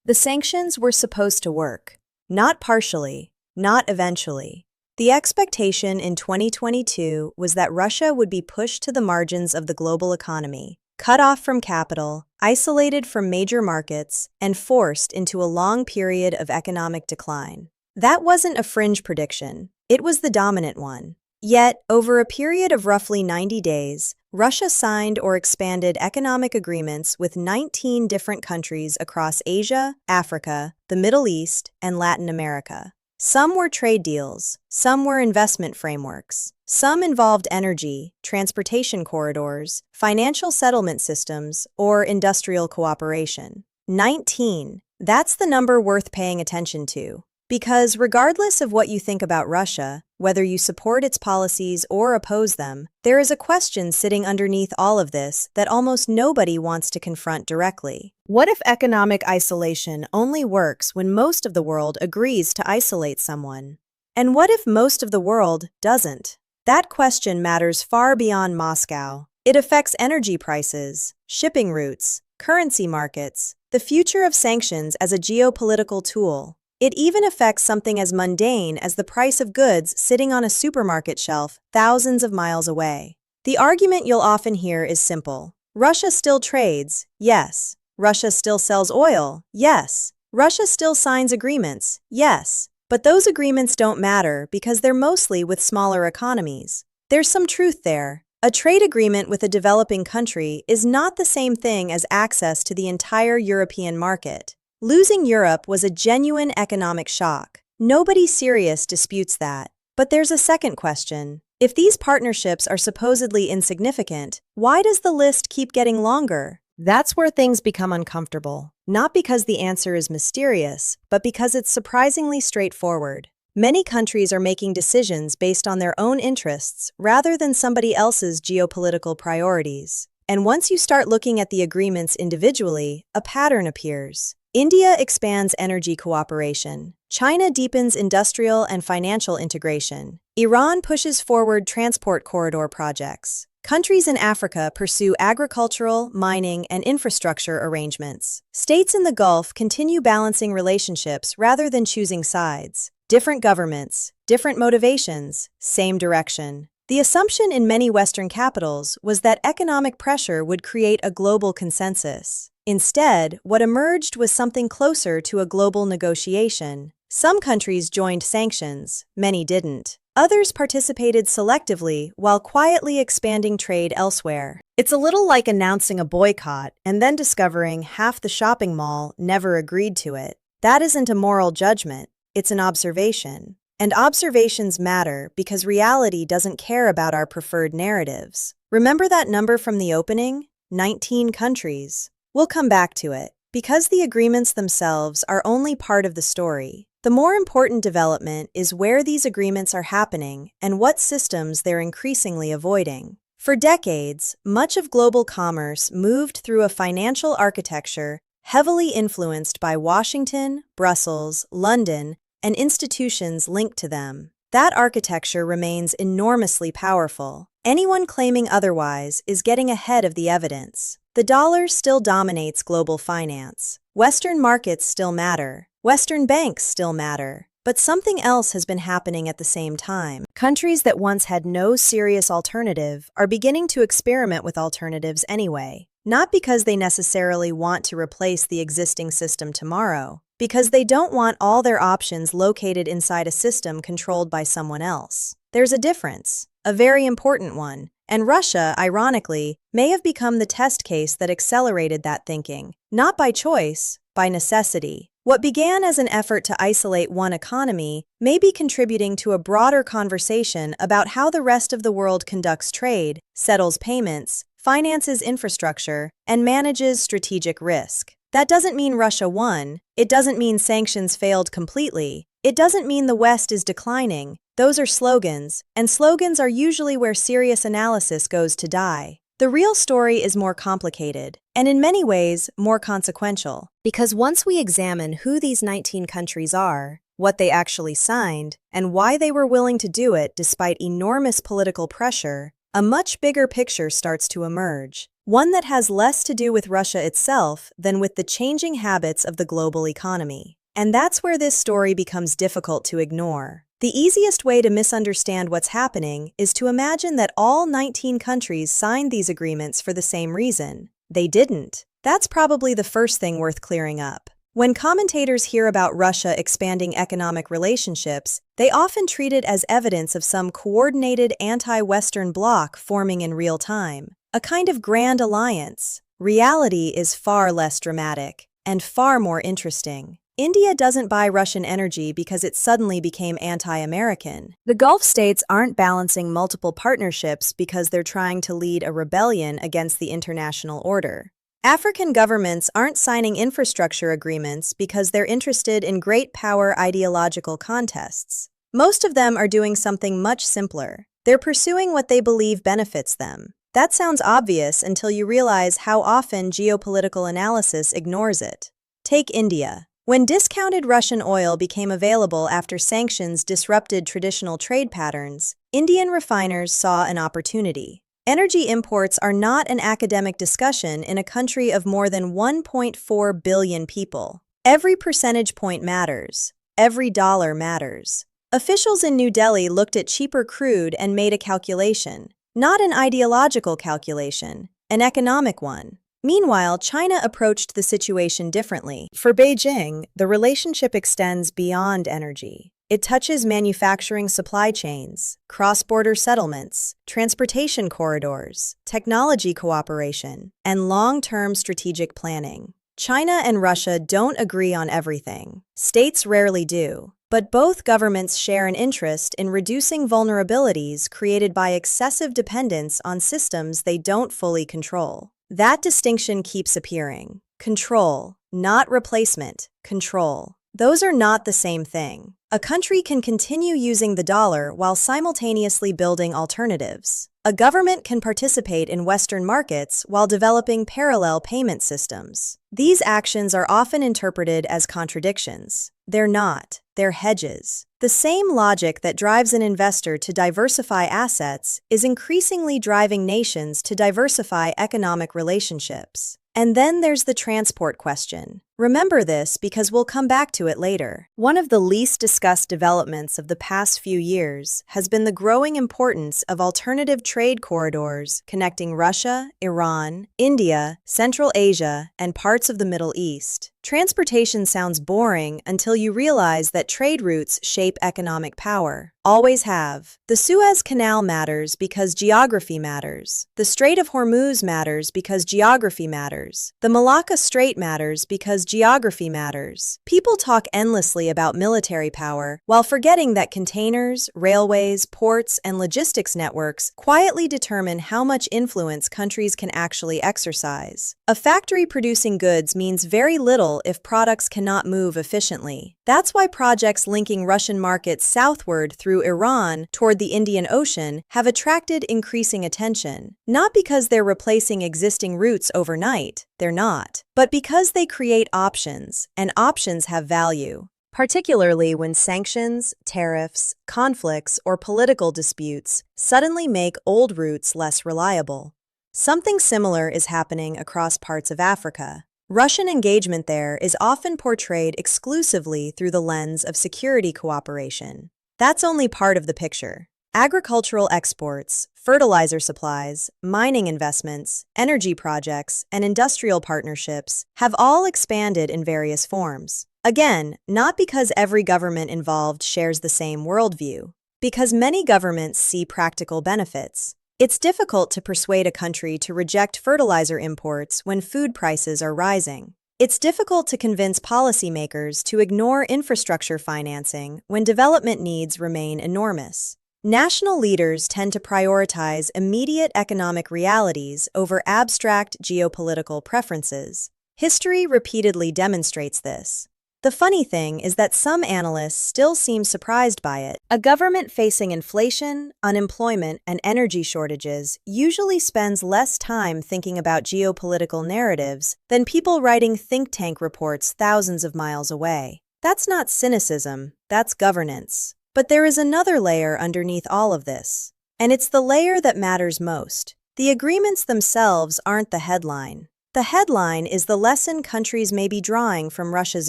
The sanctions were supposed to work. Not partially, not eventually. The expectation in 2022 was that Russia would be pushed to the margins of the global economy, cut off from capital, isolated from major markets, and forced into a long period of economic decline. That wasn't a fringe prediction, it was the dominant one. Yet, over a period of roughly 90 days, Russia signed or expanded economic agreements with 19 different countries across Asia, Africa, the Middle East, and Latin America. Some were trade deals, some were investment frameworks, some involved energy, transportation corridors, financial settlement systems, or industrial cooperation. 19. That's the number worth paying attention to. Because regardless of what you think about Russia, whether you support its policies or oppose them, there is a question sitting underneath all of this that almost nobody wants to confront directly. What if economic isolation only works when most of the world agrees to isolate someone? And what if most of the world doesn't? That question matters far beyond Moscow. It affects energy prices, shipping routes, currency markets, the future of sanctions as a geopolitical tool. It even affects something as mundane as the price of goods sitting on a supermarket shelf thousands of miles away. The argument you'll often hear is simple. Russia still trades, yes. Russia still sells oil, yes. Russia still signs agreements, yes. But those agreements don't matter because they're mostly with smaller economies. There's some truth there. A trade agreement with a developing country is not the same thing as access to the entire European market. Losing Europe was a genuine economic shock. Nobody serious disputes that. But there's a second question. If these partnerships are supposedly insignificant, why does the list keep getting longer? That's where things become uncomfortable. Not because the answer is mysterious, but because it's surprisingly straightforward. Many countries are making decisions based on their own interests rather than somebody else's geopolitical priorities. And once you start looking at the agreements individually, a pattern appears. India expands energy cooperation. China deepens industrial and financial integration. Iran pushes forward transport corridor projects. Countries in Africa pursue agricultural, mining, and infrastructure arrangements. States in the Gulf continue balancing relationships rather than choosing sides. Different governments, different motivations, same direction. The assumption in many Western capitals was that economic pressure would create a global consensus. Instead, what emerged was something closer to a global negotiation. Some countries joined sanctions, many didn't. Others participated selectively while quietly expanding trade elsewhere. It's a little like announcing a boycott and then discovering half the shopping mall never agreed to it. That isn't a moral judgment, it's an observation. And observations matter because reality doesn't care about our preferred narratives. Remember that number from the opening? 19 countries. We'll come back to it. Because the agreements themselves are only part of the story, the more important development is where these agreements are happening and what systems they're increasingly avoiding. For decades, much of global commerce moved through a financial architecture heavily influenced by Washington, Brussels, London, and institutions linked to them. That architecture remains enormously powerful. Anyone claiming otherwise is getting ahead of the evidence. The dollar still dominates global finance. Western markets still matter. Western banks still matter. But something else has been happening at the same time. Countries that once had no serious alternative are beginning to experiment with alternatives anyway. Not because they necessarily want to replace the existing system tomorrow, because they don't want all their options located inside a system controlled by someone else. There's a difference, a very important one, and Russia, ironically, may have become the test case that accelerated that thinking, not by choice, by necessity. What began as an effort to isolate one economy may be contributing to a broader conversation about how the rest of the world conducts trade, settles payments, finances infrastructure, and manages strategic risk. That doesn't mean Russia won. It doesn't mean sanctions failed completely. It doesn't mean the West is declining. Those are slogans, and slogans are usually where serious analysis goes to die. The real story is more complicated, and in many ways, more consequential. Because once we examine who these 19 countries are, what they actually signed, and why they were willing to do it despite enormous political pressure, a much bigger picture starts to emerge, one that has less to do with Russia itself than with the changing habits of the global economy. And that's where this story becomes difficult to ignore. The easiest way to misunderstand what's happening is to imagine that all 19 countries signed these agreements for the same reason. They didn't. That's probably the first thing worth clearing up. When commentators hear about Russia expanding economic relationships, they often treat it as evidence of some coordinated anti-Western bloc forming in real time, a kind of grand alliance. Reality is far less dramatic and far more interesting. India doesn't buy Russian energy because it suddenly became anti-American. The Gulf states aren't balancing multiple partnerships because they're trying to lead a rebellion against the international order. African governments aren't signing infrastructure agreements because they're interested in great power ideological contests. Most of them are doing something much simpler. They're pursuing what they believe benefits them. That sounds obvious until you realize how often geopolitical analysis ignores it. Take India. When discounted Russian oil became available after sanctions disrupted traditional trade patterns, Indian refiners saw an opportunity. Energy imports are not an academic discussion in a country of more than 1.4 billion people. Every percentage point matters. Every dollar matters. Officials in New Delhi looked at cheaper crude and made a calculation. Not an ideological calculation, an economic one. Meanwhile, China approached the situation differently. For Beijing, the relationship extends beyond energy. It touches manufacturing supply chains, cross-border settlements, transportation corridors, technology cooperation, and long-term strategic planning. China and Russia don't agree on everything. States rarely do. But both governments share an interest in reducing vulnerabilities created by excessive dependence on systems they don't fully control. That distinction keeps appearing. Control, not replacement, control. Those are not the same thing. A country can continue using the dollar while simultaneously building alternatives. A government can participate in Western markets while developing parallel payment systems. These actions are often interpreted as contradictions. They're not. They're hedges. The same logic that drives an investor to diversify assets is increasingly driving nations to diversify economic relationships. And then there's the transport question. Remember this because we'll come back to it later. One of the least discussed developments of the past few years has been the growing importance of alternative trade corridors connecting Russia, Iran, India, Central Asia, and parts of the Middle East. Transportation sounds boring until you realize that trade routes shape economic power. Always have. The Suez Canal matters because geography matters. The Strait of Hormuz matters because geography matters. The Malacca Strait matters because geography matters. People talk endlessly about military power while forgetting that containers, railways, ports, and logistics networks quietly determine how much influence countries can actually exercise. A factory producing goods means very little if products cannot move efficiently. That's why projects linking Russian markets southward through Iran toward the Indian Ocean have attracted increasing attention. Not because they're replacing existing routes overnight, they're not, but because they create options, and options have value. Particularly when sanctions, tariffs, conflicts, or political disputes suddenly make old routes less reliable. Something similar is happening across parts of Africa. Russian engagement there is often portrayed exclusively through the lens of security cooperation. That's only part of the picture. Agricultural exports, fertilizer supplies, mining investments, energy projects, and industrial partnerships have all expanded in various forms. Again, not because every government involved shares the same worldview, because many governments see practical benefits. It's difficult to persuade a country to reject fertilizer imports when food prices are rising. It's difficult to convince policymakers to ignore infrastructure financing when development needs remain enormous. National leaders tend to prioritize immediate economic realities over abstract geopolitical preferences. History repeatedly demonstrates this. The funny thing is that some analysts still seem surprised by it. A government facing inflation, unemployment, and energy shortages usually spends less time thinking about geopolitical narratives than people writing think tank reports thousands of miles away. That's not cynicism, that's governance. But there is another layer underneath all of this. And it's the layer that matters most. The agreements themselves aren't the headline. The headline is the lesson countries may be drawing from Russia's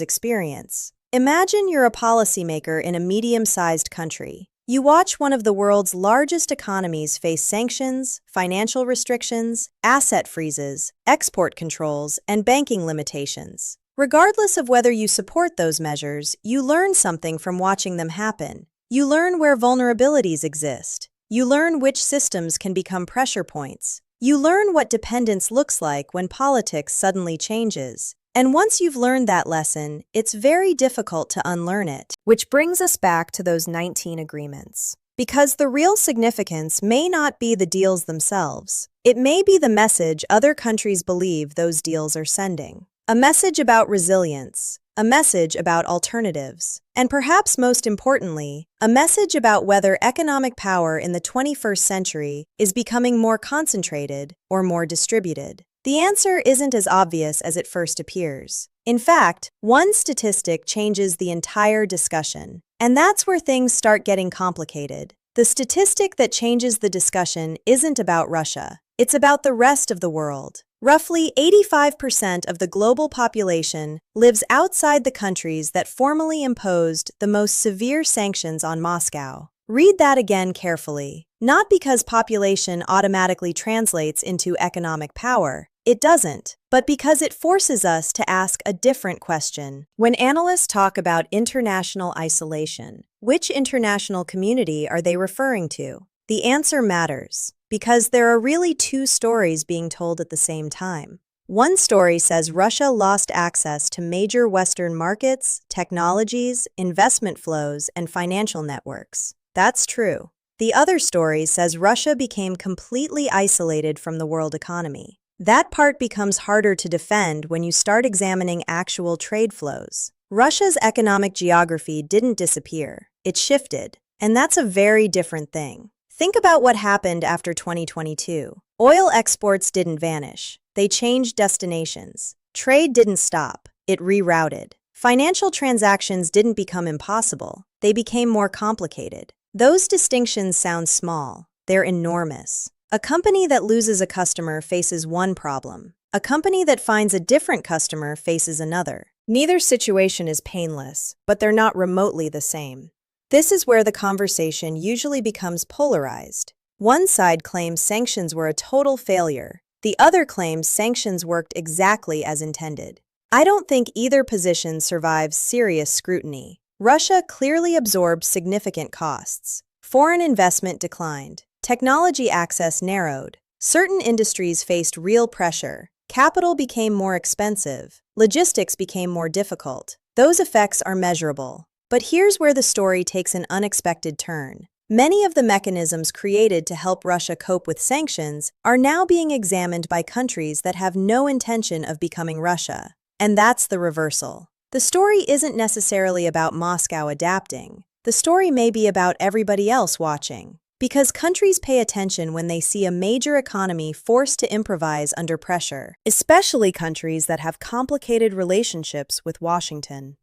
experience. Imagine you're a policymaker in a medium-sized country. You watch one of the world's largest economies face sanctions, financial restrictions, asset freezes, export controls, and banking limitations. Regardless of whether you support those measures, you learn something from watching them happen. You learn where vulnerabilities exist. You learn which systems can become pressure points. You learn what dependence looks like when politics suddenly changes. And once you've learned that lesson, it's very difficult to unlearn it. Which brings us back to those 19 agreements. Because the real significance may not be the deals themselves. It may be the message other countries believe those deals are sending. A message about resilience, a message about alternatives, and perhaps most importantly, a message about whether economic power in the 21st century is becoming more concentrated or more distributed. The answer isn't as obvious as it first appears. In fact, one statistic changes the entire discussion, and that's where things start getting complicated. The statistic that changes the discussion isn't about Russia. It's about the rest of the world. Roughly 85% of the global population lives outside the countries that formally imposed the most severe sanctions on Moscow. Read that again carefully. Not because population automatically translates into economic power. It doesn't, but because it forces us to ask a different question. When analysts talk about international isolation, which international community are they referring to? The answer matters, because there are really two stories being told at the same time. One story says Russia lost access to major Western markets, technologies, investment flows, and financial networks. That's true. The other story says Russia became completely isolated from the world economy. That part becomes harder to defend when you start examining actual trade flows. Russia's economic geography didn't disappear. It shifted, and that's a very different thing. Think about what happened after 2022. Oil exports didn't vanish. They changed destinations. Trade didn't stop. It rerouted. Financial transactions didn't become impossible. They became more complicated. Those distinctions sound small. They're enormous. A company that loses a customer faces one problem. A company that finds a different customer faces another. Neither situation is painless, but they're not remotely the same. This is where the conversation usually becomes polarized. One side claims sanctions were a total failure. The other claims sanctions worked exactly as intended. I don't think either position survives serious scrutiny. Russia clearly absorbed significant costs. Foreign investment declined. Technology access narrowed. Certain industries faced real pressure. Capital became more expensive. Logistics became more difficult. Those effects are measurable. But here's where the story takes an unexpected turn. Many of the mechanisms created to help Russia cope with sanctions are now being examined by countries that have no intention of becoming Russia. And that's the reversal. The story isn't necessarily about Moscow adapting. The story may be about everybody else watching. Because countries pay attention when they see a major economy forced to improvise under pressure, especially countries that have complicated relationships with Washington.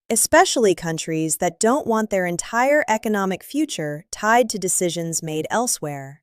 Especially countries that don't want their entire economic future tied to decisions made elsewhere.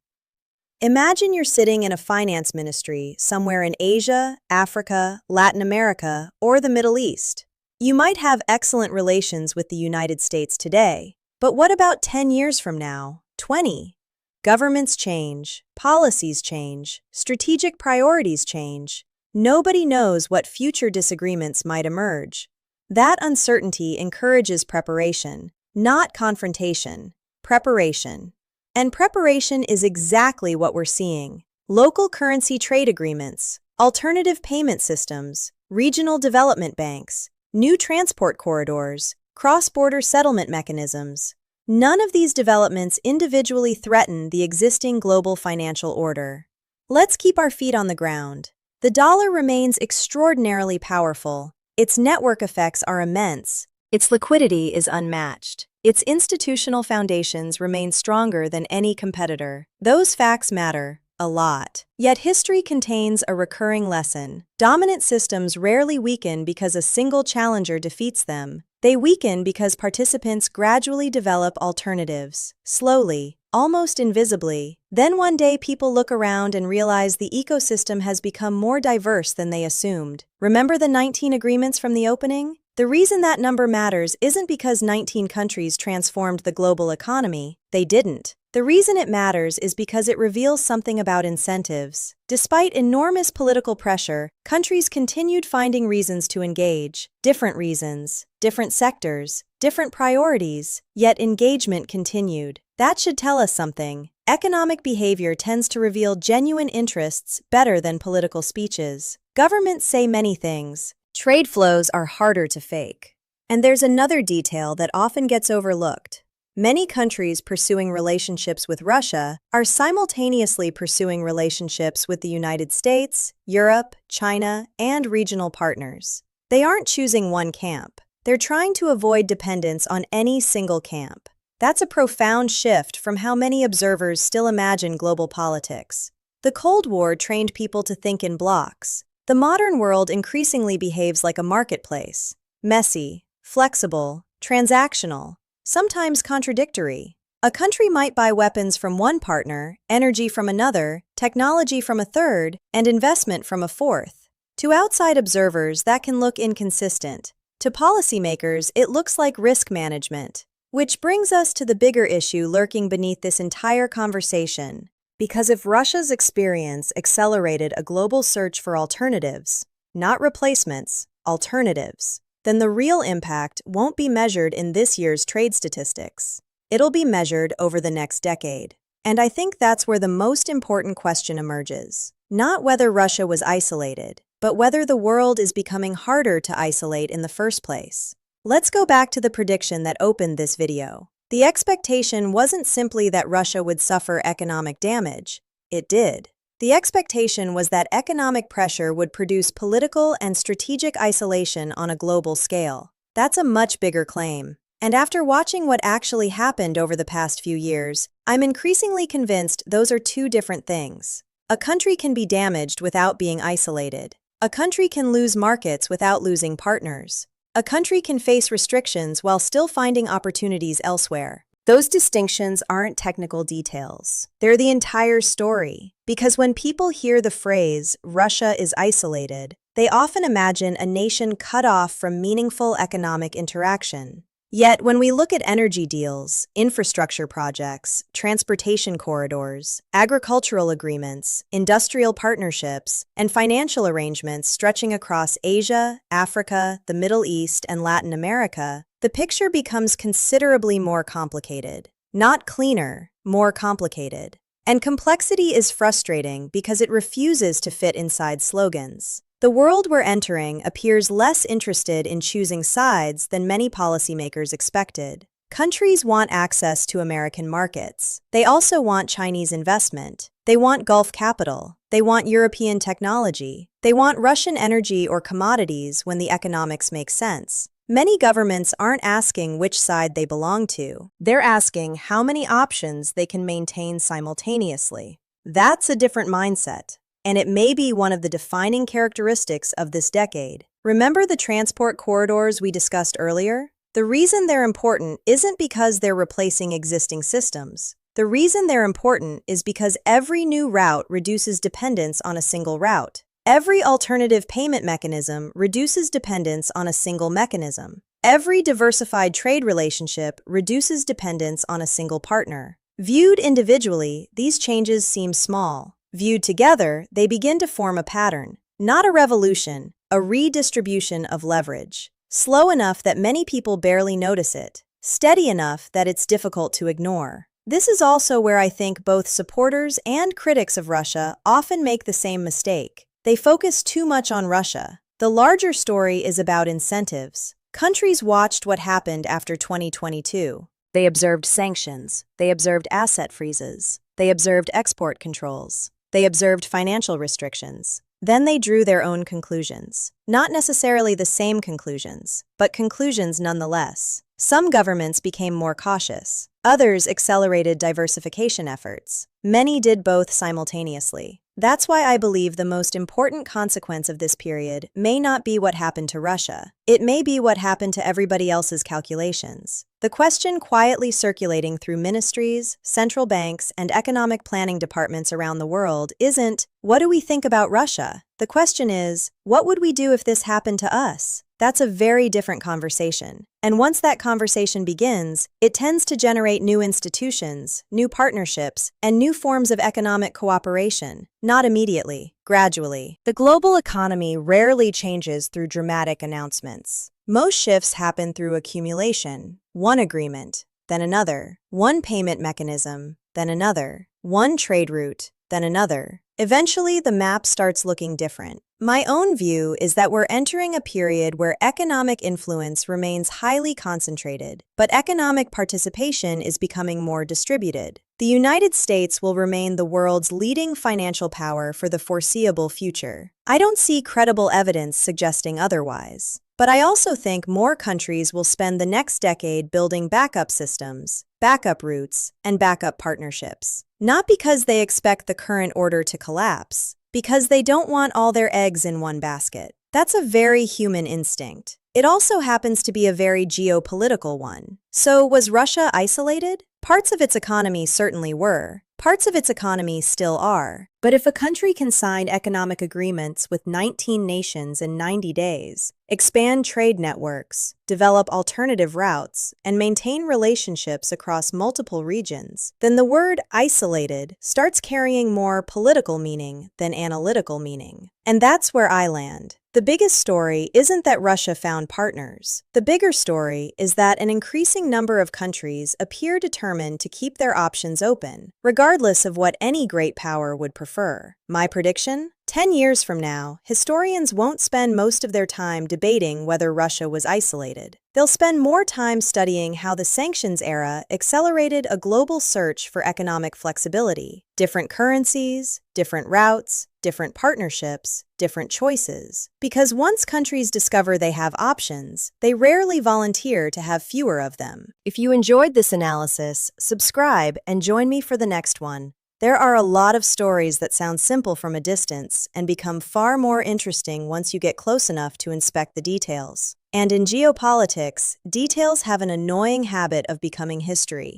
Imagine you're sitting in a finance ministry somewhere in Asia, Africa, Latin America, or the Middle East. You might have excellent relations with the United States today, but what about 10 years from now? 20. Governments change, policies change, strategic priorities change. Nobody knows what future disagreements might emerge. That uncertainty encourages preparation, not confrontation. Preparation. And preparation is exactly what we're seeing. Local currency trade agreements, alternative payment systems, regional development banks, new transport corridors, cross-border settlement mechanisms. None of these developments individually threaten the existing global financial order. Let's keep our feet on the ground. The dollar remains extraordinarily powerful. Its network effects are immense. Its liquidity is unmatched. Its institutional foundations remain stronger than any competitor. Those facts matter, A lot. Yet history contains a recurring lesson. Dominant systems rarely weaken because a single challenger defeats them. They weaken because participants gradually develop alternatives, slowly, almost invisibly. Then one day people look around and realize the ecosystem has become more diverse than they assumed. Remember the 19 agreements from the opening? The reason that number matters isn't because 19 countries transformed the global economy. They didn't. The reason it matters is because it reveals something about incentives. Despite enormous political pressure, countries continued finding reasons to engage. Different reasons, different sectors, different priorities, yet engagement continued. That should tell us something. Economic behavior tends to reveal genuine interests better than political speeches. Governments say many things. Trade flows are harder to fake. And there's another detail that often gets overlooked. Many countries pursuing relationships with Russia are simultaneously pursuing relationships with the United States, Europe, China, and regional partners. They aren't choosing one camp. They're trying to avoid dependence on any single camp. That's a profound shift from how many observers still imagine global politics. The Cold War trained people to think in blocks. The modern world increasingly behaves like a marketplace. Messy, flexible, transactional, sometimes contradictory. A country might buy weapons from one partner, energy from another, technology from a third, and investment from a fourth. To outside observers, that can look inconsistent. To policymakers, it looks like risk management. Which brings us to the bigger issue lurking beneath this entire conversation. Because if Russia's experience accelerated a global search for alternatives, not replacements, alternatives, then the real impact won't be measured in this year's trade statistics. It'll be measured over the next decade. And I think that's where the most important question emerges. Not whether Russia was isolated, but whether the world is becoming harder to isolate in the first place. Let's go back to the prediction that opened this video. The expectation wasn't simply that Russia would suffer economic damage. It did. The expectation was that economic pressure would produce political and strategic isolation on a global scale. That's a much bigger claim. And after watching what actually happened over the past few years, I'm increasingly convinced those are two different things. A country can be damaged without being isolated. A country can lose markets without losing partners. A country can face restrictions while still finding opportunities elsewhere. Those distinctions aren't technical details. They're the entire story. Because when people hear the phrase, Russia is isolated, they often imagine a nation cut off from meaningful economic interaction. Yet, when we look at energy deals, infrastructure projects, transportation corridors, agricultural agreements, industrial partnerships, and financial arrangements stretching across Asia, Africa, the Middle East, and Latin America, the picture becomes considerably more complicated. Not cleaner, more complicated. And complexity is frustrating because it refuses to fit inside slogans. The world we're entering appears less interested in choosing sides than many policymakers expected. Countries want access to American markets. They also want Chinese investment. They want Gulf capital. They want European technology. They want Russian energy or commodities when the economics make sense. Many governments aren't asking which side they belong to. They're asking how many options they can maintain simultaneously. That's a different mindset. And it may be one of the defining characteristics of this decade. Remember the transport corridors we discussed earlier? The reason they're important isn't because they're replacing existing systems. The reason they're important is because every new route reduces dependence on a single route. Every alternative payment mechanism reduces dependence on a single mechanism. Every diversified trade relationship reduces dependence on a single partner. Viewed individually, these changes seem small. Viewed together, they begin to form a pattern. Not a revolution, a redistribution of leverage. Slow enough that many people barely notice it. Steady enough that it's difficult to ignore. This is also where I think both supporters and critics of Russia often make the same mistake. They focus too much on Russia. The larger story is about incentives. Countries watched what happened after 2022. They observed sanctions. They observed asset freezes. They observed export controls. They observed financial restrictions. Then they drew their own conclusions. Not necessarily the same conclusions, but conclusions nonetheless. Some governments became more cautious. Others accelerated diversification efforts. Many did both simultaneously. That's why I believe the most important consequence of this period may not be what happened to Russia. It may be what happened to everybody else's calculations. The question quietly circulating through ministries, central banks, and economic planning departments around the world isn't, what do we think about Russia? The question is, what would we do if this happened to us? That's a very different conversation. And once that conversation begins, it tends to generate new institutions, new partnerships, and new forms of economic cooperation. Not immediately, gradually. The global economy rarely changes through dramatic announcements. Most shifts happen through accumulation. One agreement, then another. One payment mechanism, then another. One trade route, then another. Eventually, the map starts looking different. My own view is that we're entering a period where economic influence remains highly concentrated, but economic participation is becoming more distributed. The United States will remain the world's leading financial power for the foreseeable future. I don't see credible evidence suggesting otherwise. But I also think more countries will spend the next decade building backup systems, backup routes, and backup partnerships. Not because they expect the current order to collapse, because they don't want all their eggs in one basket. That's a very human instinct. It also happens to be a very geopolitical one. So, was Russia isolated? Parts of its economy certainly were. Parts of its economy still are. But if a country can sign economic agreements with 19 nations in 90 days, expand trade networks, develop alternative routes, and maintain relationships across multiple regions, then the word isolated starts carrying more political meaning than analytical meaning. And that's where I land. The biggest story isn't that Russia found partners. The bigger story is that an increasing number of countries appear determined to keep their options open, regardless of what any great power would prefer. My prediction? 10 years from now, historians won't spend most of their time debating whether Russia was isolated. They'll spend more time studying how the sanctions era accelerated a global search for economic flexibility. Different currencies, different routes, different partnerships, different choices. Because once countries discover they have options, they rarely volunteer to have fewer of them. If you enjoyed this analysis, subscribe and join me for the next one. There are a lot of stories that sound simple from a distance and become far more interesting once you get close enough to inspect the details. And in geopolitics, details have an annoying habit of becoming history.